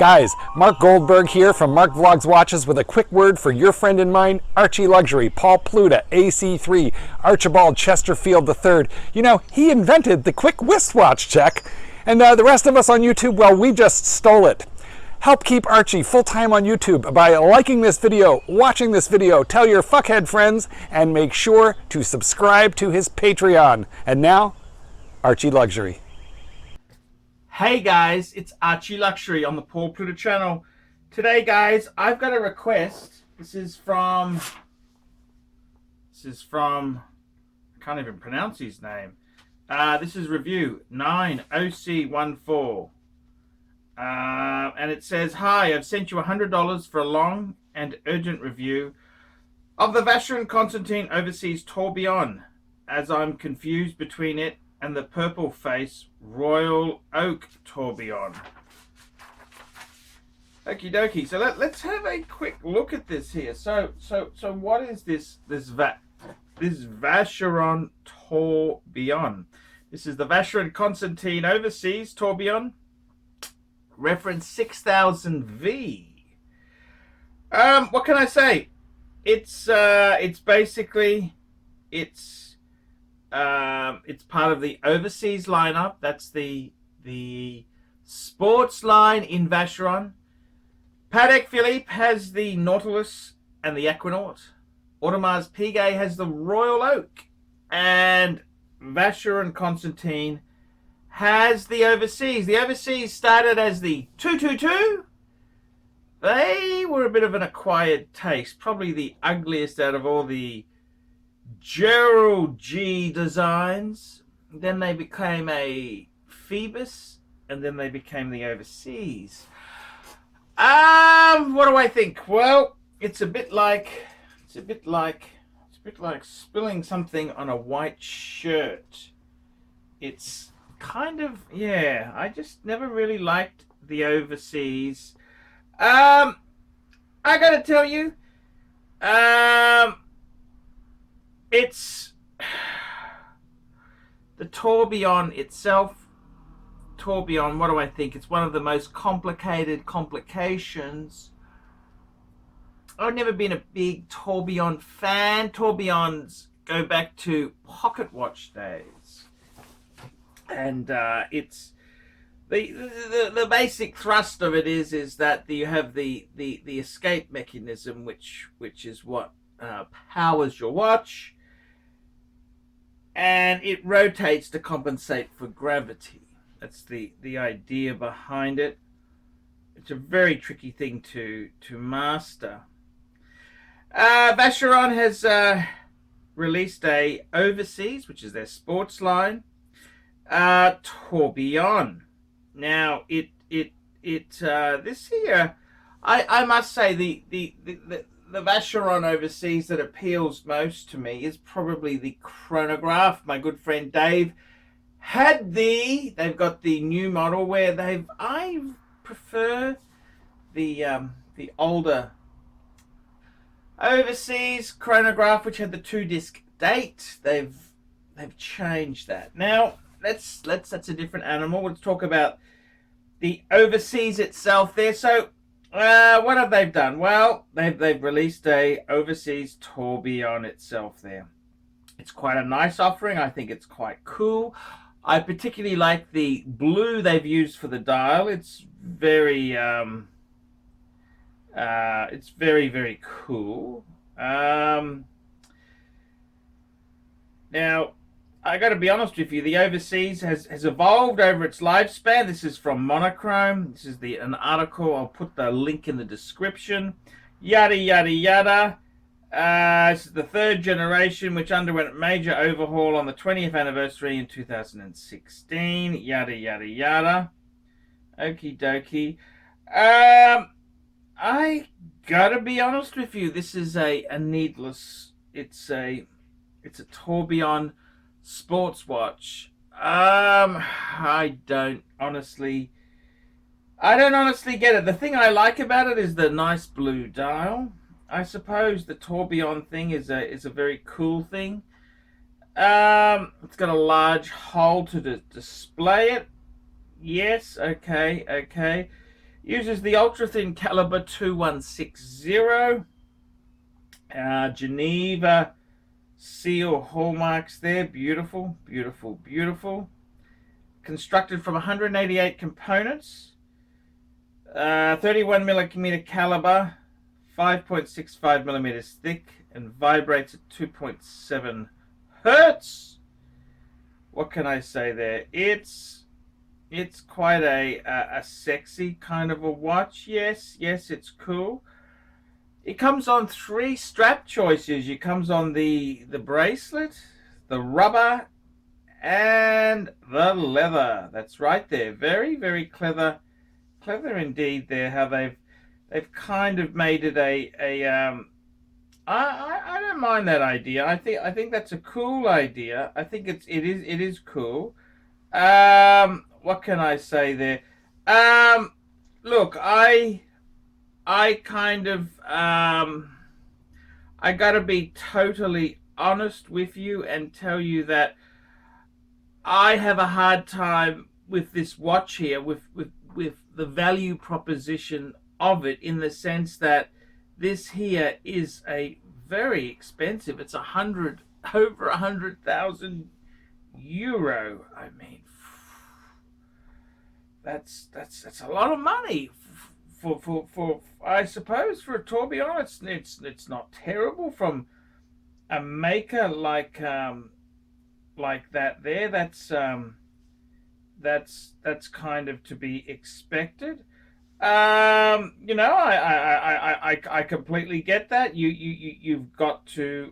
Guys, Mark Goldberg here from Mark Vlogs Watches with a quick word for your friend and mine, ArchieLuxury, Paul Pluta, AC3, Archibald Chesterfield III. You know, he invented the quick wristwatch check, and the rest of us on YouTube, well, we just stole it. Help keep Archie full-time on YouTube by liking this video, watching this video, tell your fuckhead friends, and make sure to subscribe to his Patreon. And now, ArchieLuxury. Hey guys, it's ArchieLuxury on the Paul Pluta channel. Today guys, I've got a request. This is from, I can't even pronounce his name. This is review 110A-B544. And it says, hi, I've sent you $100 for a long and urgent review of the Vacheron Constantin Overseas Tourbillon, as I'm confused between it and the purple face Royal Oak Tourbillon. Okie dokie. So let's have a quick look at this here. So what is this Vacheron Tourbillon? This is the Vacheron Constantin Overseas Tourbillon, reference 6000V. What can I say? It's basically it's part of the Overseas lineup. That's the sports line in Vacheron. Patek Philippe has the Nautilus and the Equinaut. Audemars Piguet has the Royal Oak. And Vacheron Constantin has the Overseas. The Overseas started as the 222. They were a bit of an acquired taste. Probably the ugliest out of all the Gerald G designs. Then they became a Phoebus, and then they became the Overseas. What do I think? Well, it's a bit like spilling something on a white shirt. It's kind of, yeah, I just never really liked the Overseas. I gotta tell you, it's the Tourbillon itself. Tourbillon, what do I think? It's one of the most complicated complications. I've never been a big Tourbillon fan. Tourbillons go back to pocket watch days. And it's the basic thrust of it is that you have the escape mechanism, which is what powers your watch, and it rotates to compensate for gravity. That's the idea behind it. It's a very tricky thing to master. Vacheron has released a Overseas, which is their sports line, Tourbillon. Now this here, I must say the Vacheron Overseas that appeals most to me is probably the chronograph. My good friend Dave had they've got the new model where I prefer the older Overseas chronograph, which had the 2-disc date. They've changed that. Now that's a different animal. Let's talk about the Overseas itself there. So what have they done? Well, they've released a Overseas Tourbillon itself there. It's quite a nice offering. I think it's quite cool. I particularly like the blue they've used for the dial. It's very very cool. Now, I got to be honest with you, the Overseas has evolved over its lifespan. This is from Monochrome. This is an article. I'll put the link in the description. Yada, yada, yada. This is the third generation, which underwent a major overhaul on the 20th anniversary in 2016. Yada, yada, yada. Okie dokie. I gotta be honest with you. This is a needless. It's a Tourbillon sports watch. I don't honestly get it. The thing I like about it is the nice blue dial. I suppose the Tourbillon thing is a very cool thing. It's got a large hole to display it. Yes, okay. Uses the ultra thin caliber 2160. Geneva seal hallmarks there. Beautiful, beautiful, beautiful. Constructed from 188 components. 31 millimeter caliber, 5.65 millimeters thick, and vibrates at 2.7 hertz. What can I say there? It's quite a sexy kind of a watch. Yes, it's cool. It comes on 3 strap choices. It comes on the bracelet, the rubber, and the leather. That's right there. Very, very clever indeed there. How they've kind of made it I don't mind that idea. I think that's a cool idea. I think it is cool. What can I say there? Look, I kind of I gotta be totally honest with you and tell you that I have a hard time with this watch here, with the value proposition of it, in the sense that this here is a very expensive. It's over 100,000 euro. I mean, that's a lot of money for I suppose for a tourbillon. It's not terrible from a maker like that there. That's kind of to be expected. You know, I completely get that. You've got to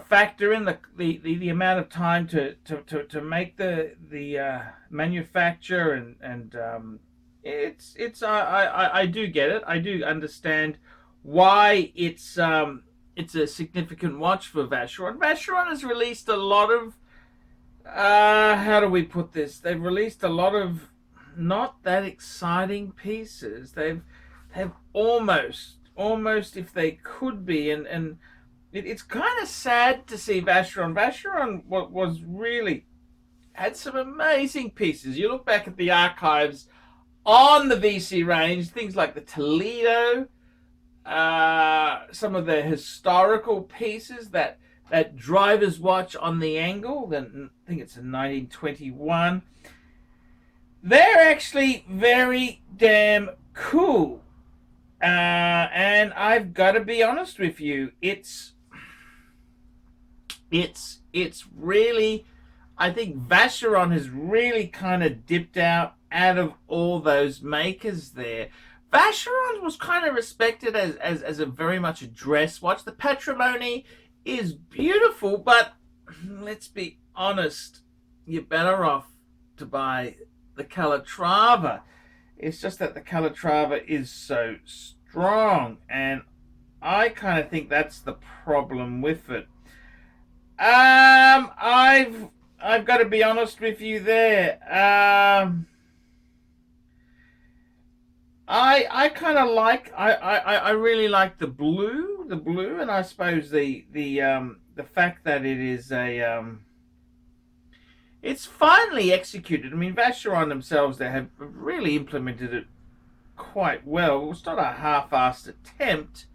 factor in the amount of time to make the manufacture, and I do get it. I do understand why it's a significant watch for Vacheron. Vacheron has released a lot of how do we put this? They've released a lot of not that exciting pieces. They've almost if they could be, and it's kind of sad to see Vacheron. Vacheron was really had some amazing pieces. You look back at the archives on the VC range, things like the Toledo, some of the historical pieces, that driver's watch on the angle, then I think it's a 1921. They're actually very damn cool. And I've got to be honest with you, it's really, I think Vacheron has really kind of dipped out of all those makers there. Vacheron was kind of respected as a very much a dress watch. The Patrimony is beautiful, but let's be honest, you're better off to buy the Calatrava. It's just that the Calatrava is so strong, and I kind of think that's the problem with it. I've got to be honest with you there. I kind of like, I really like the blue, and I suppose the fact that it is it's finally executed. I mean, Vacheron themselves, they have really implemented it quite well. It's not a half-assed attempt.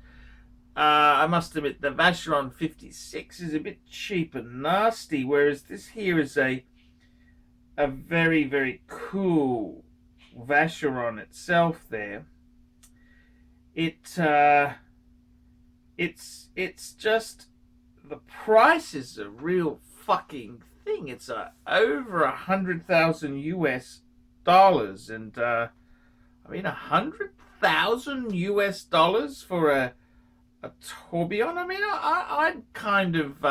I must admit, the Vacheron 56 is a bit cheap and nasty, whereas this here is a very, very cool Vacheron itself there. It's just, the price is a real fucking thing. It's over 100,000 US dollars, and I mean, 100,000 US dollars for a tourbillon. I mean, I'd kind of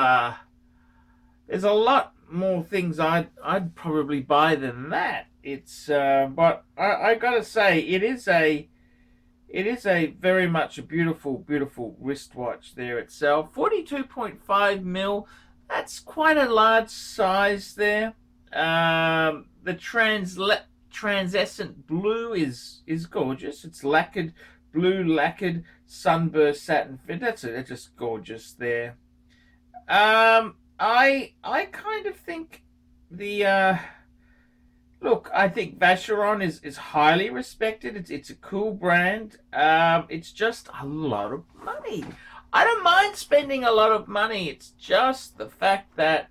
there's a lot more things I'd probably buy than that. It's but I gotta say, it is a very much a beautiful wristwatch there itself. 42.5 mil. That's quite a large size there. The translucent blue is gorgeous. It's lacquered, blue lacquered sunburst satin fit. That's just gorgeous there. I kind of think the Look, I think Vacheron is highly respected. It's a cool brand. It's just a lot of money. I don't mind spending a lot of money. It's just the fact that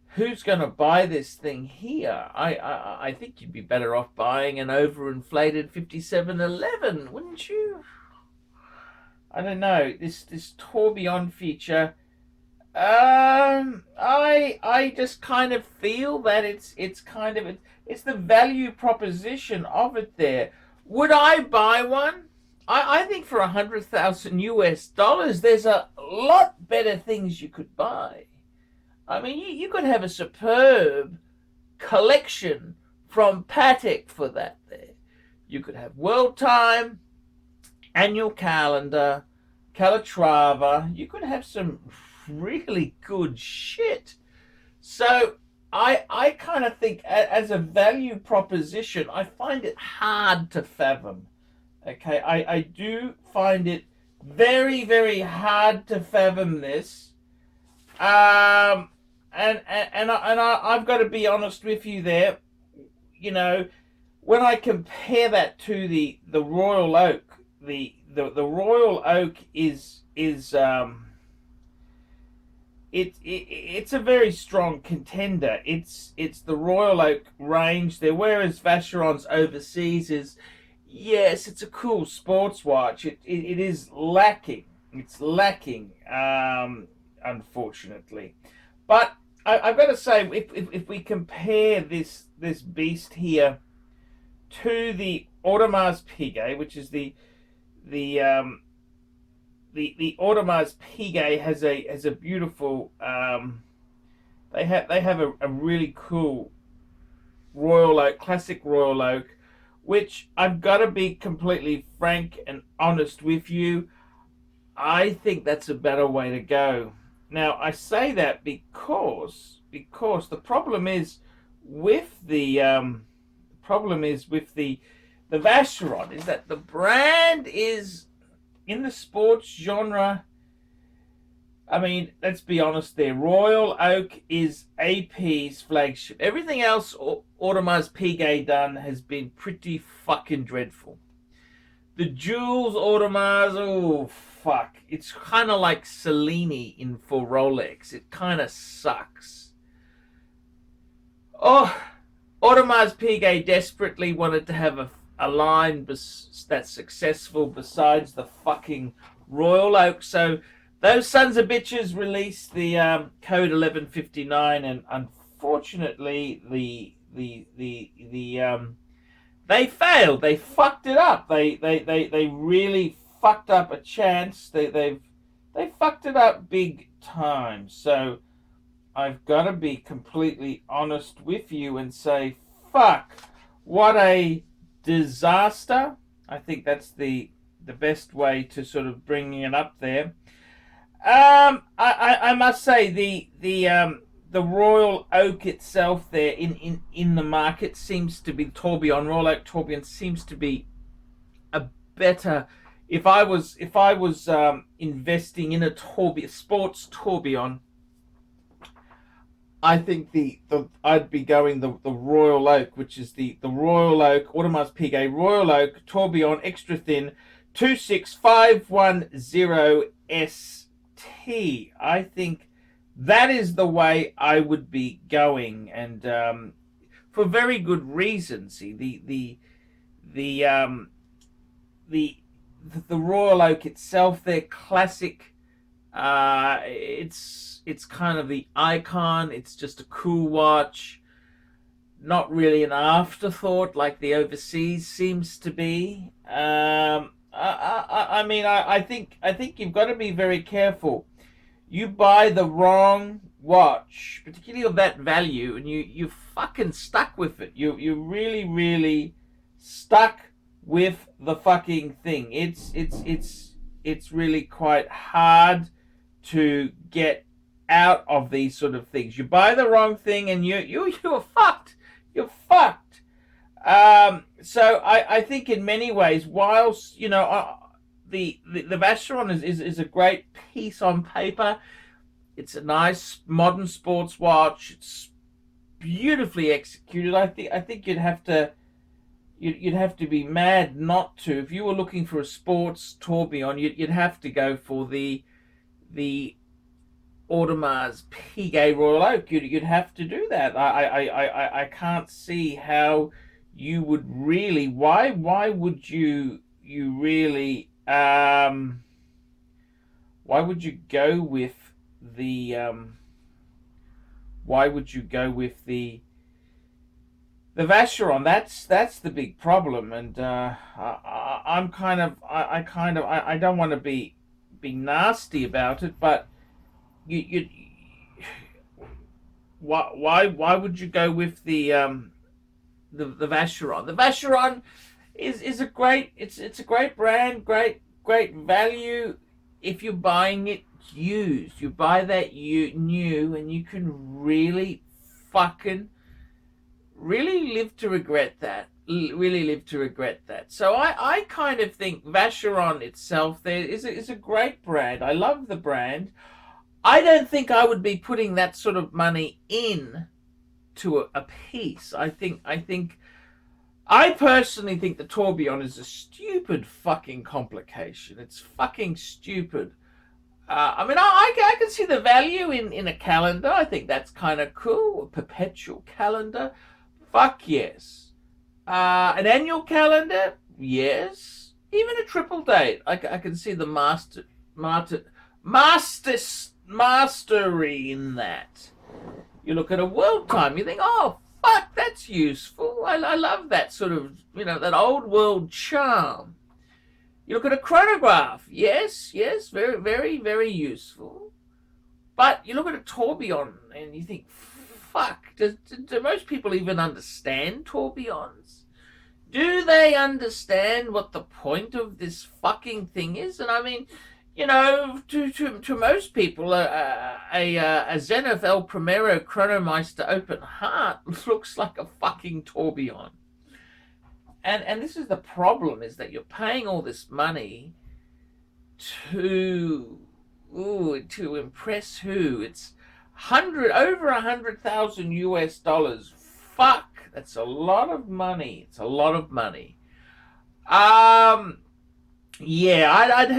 who's going to buy this thing here? I think you'd be better off buying an overinflated 5711, wouldn't you? I don't know. This tourbillon feature. I just kind of feel that it's the value proposition of it there. Would I buy one? I think for $100,000 there's a lot better things you could buy. I mean, you could have a superb collection from Patek for that there. You could have World Time, Annual Calendar, Calatrava. You could have some really good shit. So I kind of think as a value proposition, I find it hard to fathom. Okay, I do find it very, very hard to fathom this. I've got to be honest with you there. You know, when I compare that to the Royal Oak, the Royal Oak is it's a very strong contender. It's the Royal Oak range there, whereas Vacheron's overseas is, yes, it's a cool sports watch. It is lacking. It's lacking, unfortunately. But I've got to say, if we compare this beast here to the Audemars Piguet, which is the Audemars Piguet has a beautiful they have a really cool Royal Oak, classic Royal Oak, which I've got to be completely frank and honest with you, I think that's a better way to go. Now I say that because the problem is with the Vacheron is that the brand is in the sports genre. I mean, let's be honest there. Royal Oak is AP's flagship. Everything else Audemars Piguet done has been pretty fucking dreadful. The Jules Audemars, oh fuck. It's kind of like Cellini in for Rolex. It kind of sucks. Oh, Audemars Piguet desperately wanted to have a line that's successful besides the fucking Royal Oak. So those sons of bitches released the code 1159, and unfortunately they failed. They fucked it up. They really fucked up a chance. They fucked it up big time. So I've got to be completely honest with you and say, fuck, what a disaster. I think that's the best way to sort of bring it up there. I must say the Royal Oak itself there in the market seems to be Tourbillon. Royal Oak Tourbillon seems to be a better. If I was investing in a sports tourbillon, I think I'd be going the Royal Oak, which is the Royal Oak Audemars Piguet Royal Oak Tourbillon Extra Thin 26510 ST. I think that is the way I would be going, and for very good reason. See, the Royal Oak itself, their classic. It's kind of the icon. It's just a cool watch, not really an afterthought like the overseas seems to be. I think you've got to be very careful. You buy the wrong watch, particularly of that value, and you fucking stuck with it. You really, really stuck with the fucking thing. It's really quite hard to get out of these sort of things. You buy the wrong thing and you're fucked. You're fucked. So I think in many ways, whilst the Vacheron is a great piece on paper, it's a nice modern sports watch. It's beautifully executed. I think you'd have to be mad not to. If you were looking for a sports tourbillon, you'd have to go for the Audemars Piguet Royal Oak. You'd have to do that. I can't see how you would really. Why would you really why would you go with the why would you go with the Vacheron? That's the big problem, and I'm kind of I don't want to be nasty about it, but you why would you go with the Vacheron? The Vacheron is a great it's a great brand, great value if you're buying it used. You buy that new, and you can really fucking really live to regret that. Really live to regret that. So I kind of think Vacheron itself there is a great brand. I love the brand. I don't think I would be putting that sort of money in to a piece. I personally think the tourbillon is a stupid fucking complication. It's fucking stupid. I mean, I can see the value in a calendar. I think that's kind of cool. A perpetual calendar. Fuck yes. An annual calendar? Yes. Even a triple date. I can see the mastery in that. You look at a world time, you think, oh, fuck, that's useful. I love that sort of, that old world charm. You look at a chronograph. Yes, very, very, very useful. But you look at a tourbillon and you think, fuck, do most people even understand tourbillons? Do they understand what the point of this fucking thing is? And I mean, to most people, a Zenith El Primero Chronomeister Open Heart looks like a fucking tourbillon. And this is the problem, is that you're paying all this money to impress who? It's over $100,000 US. Fuck, that's a lot of money. It's a lot of money. Yeah, I'd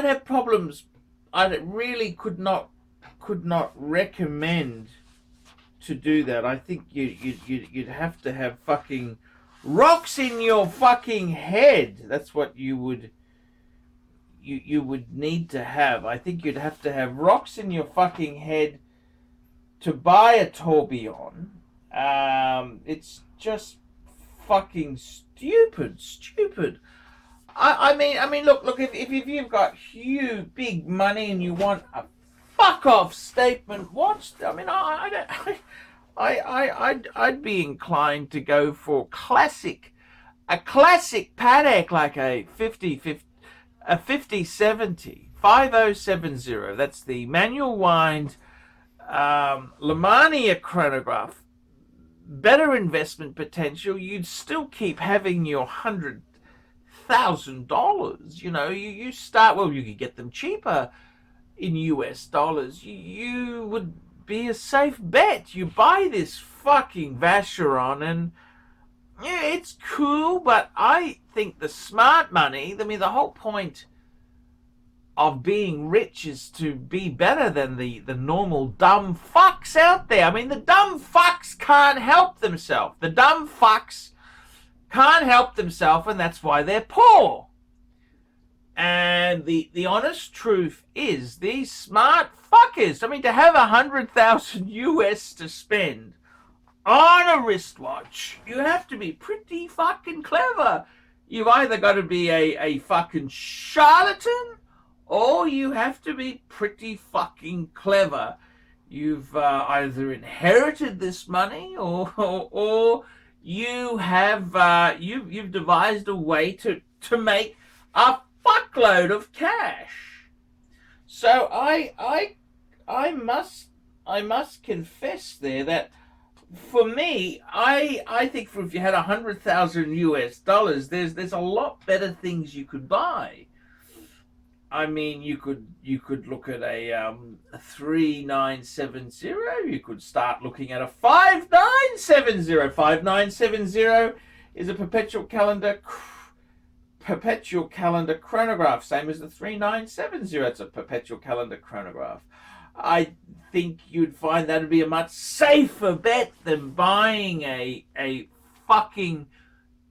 have problems. I really could not recommend to do that. I think you'd have to have fucking rocks in your fucking head. That's what you would need to have. I think you'd have to have rocks in your fucking head to buy a tourbillon. It's just fucking stupid. I mean, look. If you've got huge, big money and you want a fuck off statement watch, I mean, I'd be inclined to go for a classic Patek, like a 5070. That's the manual wind Lemania chronograph. Better investment potential. You'd still keep having your $100,000. You start, well, you could get them cheaper in US dollars. You would be a safe bet. You buy this fucking Vacheron, and yeah, it's cool, but I think the smart money, I mean, the whole point of being rich is to be better than the normal dumb fucks out there. I mean, the dumb fucks can't help themselves. And that's why they're poor. And the honest truth is, these smart fuckers, I mean, to have 100,000 US to spend on a wristwatch, you have to be pretty fucking clever. You've either got to be a fucking charlatan, or you have to be pretty fucking clever. You've either inherited this money, or you have you've devised a way to make a fuckload of cash. So I must confess there that for me, I think if you had 100,000 US dollars, there's a lot better things you could buy. I mean, you could look at a 3970. You could start looking at a 5970. 5970 is a perpetual calendar chronograph, same as the 3970. It's a perpetual calendar chronograph. I think you'd find that would be a much safer bet than buying a fucking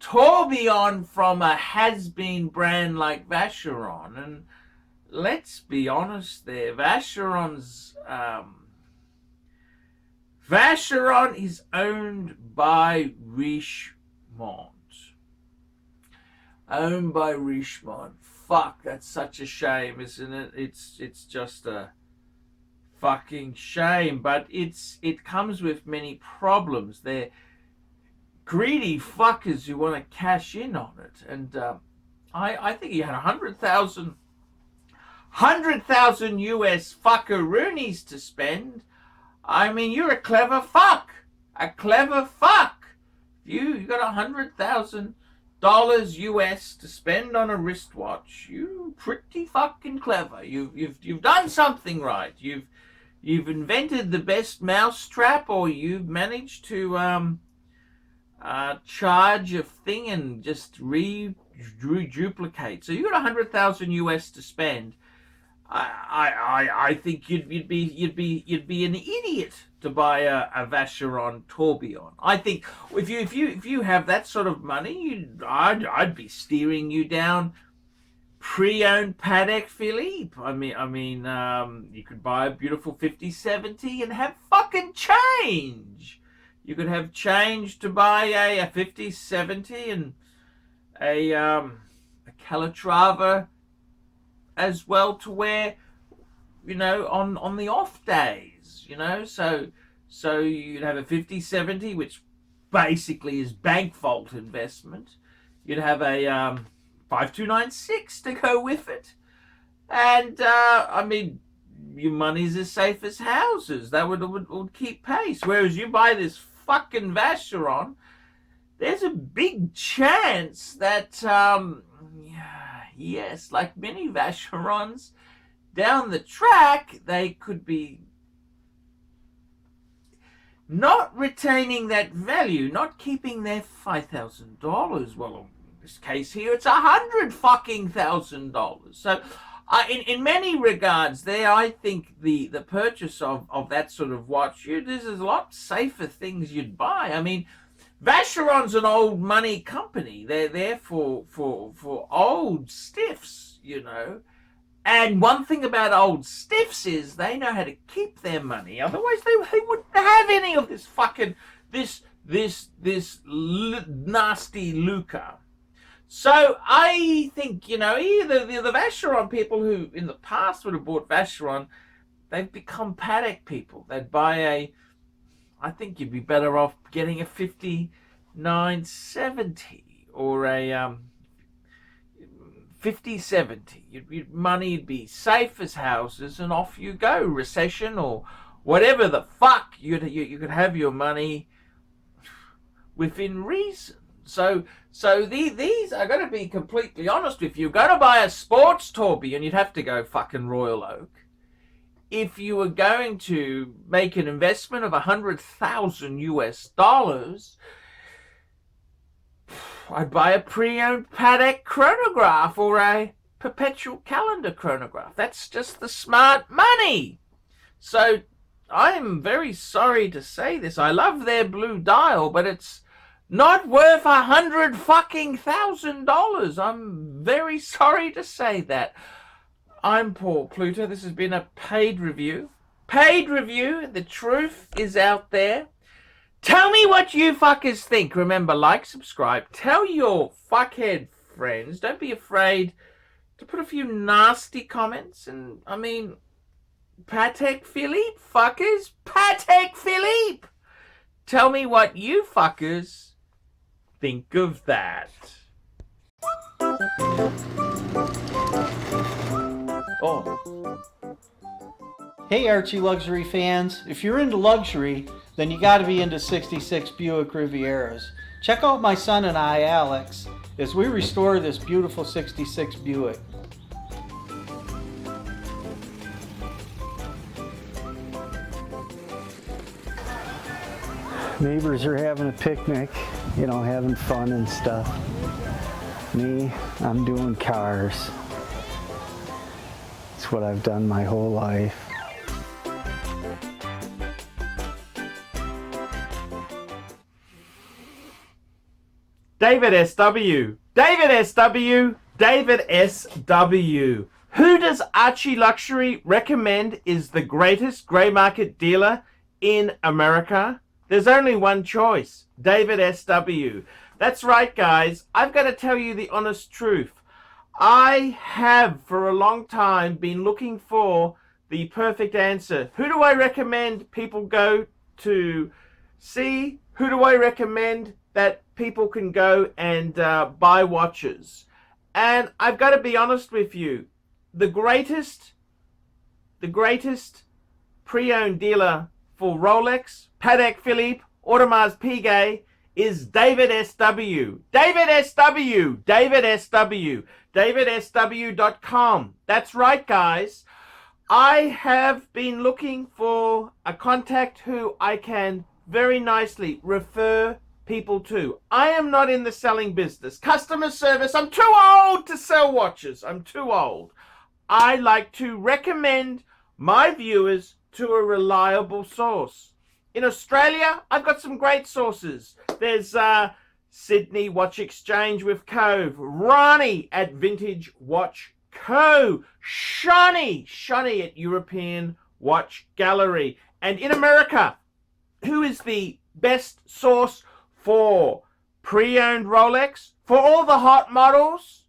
tourbillon from a has-been brand like Vacheron. And let's be honest there, Vacheron is owned by Richemont. Owned by Richemont. Fuck, that's such a shame, isn't it? It's just a fucking shame, but it comes with many problems. They're greedy fuckers who want to cash in on it, and I think you had 100,000 US fuckeroonies to spend. I mean, you're a clever fuck. You got $100,000 US to spend on a wristwatch. You pretty fucking clever. You've done something right. You've invented the best mousetrap, or you've managed to charge a thing and just duplicate. So you got 100,000 US to spend. I think you'd be an idiot to buy a Vacheron tourbillon. I think if you have that sort of money, I'd be steering you down pre-owned Patek Philippe. I mean, you could buy a beautiful 5070 and have fucking change. You could have change to buy a 5070 and a Calatrava as well to wear, you know, on the off days, you know. So you'd have a 5070, which basically is bank vault investment. You'd have a 5296 to go with it, and I mean, your money's as safe as houses. That would keep pace. Whereas you buy this fucking Vacheron, there's a big chance that yes, like many Vacherons down the track, they could be not retaining that value, not keeping their $5,000. Well, in this case here, it's $100,000. So, in many regards, I think the purchase of that sort of watch, there's a lot safer things you'd buy. I mean, Vacheron's an old money company. They're there for old stiffs, you know. And one thing about old stiffs is they know how to keep their money. Otherwise, they wouldn't have any of this fucking this nasty lucre. So I think, you know, either the Vacheron people who in the past would have bought Vacheron, they've become Patek people. They'd buy I think you'd be better off getting a 5970 or a 5070. Your money'd be safe as houses, and off you go. Recession or whatever the fuck, you could have your money within reason. So these are going to be completely honest with you. You're going to buy a sports tourbillon, you'd have to go fucking Royal Oak. If you were going to make an investment of 100,000 US dollars, I'd buy a pre-owned Patek chronograph or a perpetual calendar chronograph. That's just the smart money. So I'm very sorry to say this. I love their blue dial, but it's not worth $100,000. I'm very sorry to say that. I'm Paul Pluta. This has been a paid review. Paid review. The truth is out there. Tell me what you fuckers think. Remember, like, subscribe. Tell your fuckhead friends. Don't be afraid to put a few nasty comments. And, I mean, Patek Philippe, fuckers. Patek Philippe. Tell me what you fuckers think of that. Oh. Hey Archie Luxury fans, if you're into luxury, then you gotta be into 66 Buick Rivieras. Check out my son and I, Alex, as we restore this beautiful 66 Buick. Neighbors are having a picnic, you know, having fun and stuff. Me, I'm doing cars. It's what I've done my whole life. David SW. David SW. David SW. Who does ArchieLuxury recommend is the greatest grey market dealer in America? There's only one choice, David SW. That's right, guys. I've got to tell you the honest truth. I have for a long time been looking for the perfect answer. Who do I recommend people go to see? Who do I recommend that people can go and buy watches? And I've got to be honest with you. The greatest pre-owned dealer for Rolex, Patek Philippe, Audemars Piguet is David SW. David SW. David SW. DavidSW.com. That's right, guys. I have been looking for a contact who I can very nicely refer people to. I am not in the selling business. Customer service, I'm too old to sell watches. I'm too old. I like to recommend my viewers to a reliable source. In Australia, I've got some great sources. There's Sydney Watch Exchange with Cove, Ronnie at Vintage Watch Co, Shani at European Watch Gallery. And in America, who is the best source for pre-owned Rolex? For all the hot models?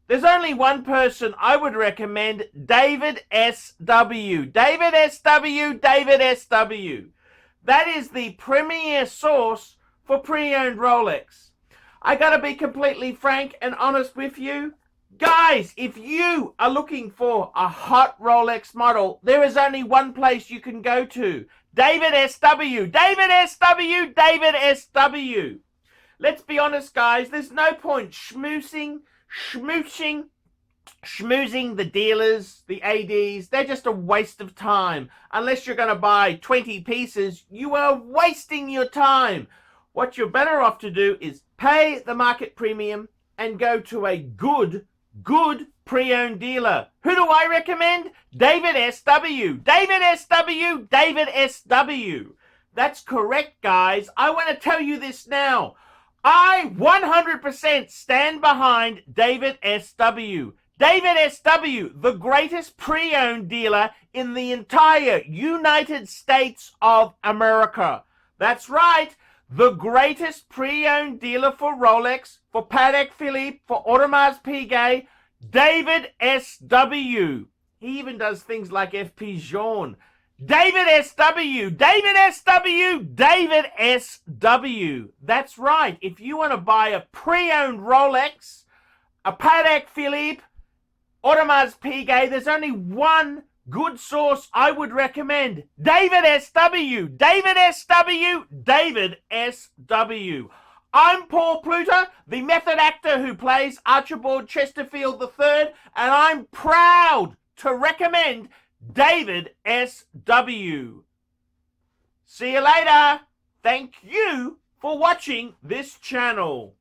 There's only one person I would recommend, David SW. David SW, David SW. That is the premier source for pre-owned Rolex. I gotta be completely frank and honest with you. Guys, if you are looking for a hot Rolex model, there is only one place you can go to. David SW. David SW, David SW. Let's be honest, guys, there's no point schmoozing the dealers, the ADs. They're just a waste of time. Unless you're going to buy 20 pieces, you are wasting your time. What you're better off to do is pay the market premium and go to a good pre-owned dealer. Who do I recommend? David SW. David SW. David SW. That's correct, guys. I want to tell you this now. I 100% stand behind David SW. David SW, the greatest pre-owned dealer in the entire United States of America. That's right, the greatest pre-owned dealer for Rolex, for Patek Philippe, for Audemars Piguet, David SW. He even does things like FP Journe. David SW, David SW, David SW. That's right. If you want to buy a pre-owned Rolex, a Patek Philippe, Audemars Piguet, there's only one good source I would recommend. David SW, David SW, David SW. I'm Paul Pluta, the method actor who plays Archibald Chesterfield III, and I'm proud to recommend David SW. See you later. Thank you for watching this channel.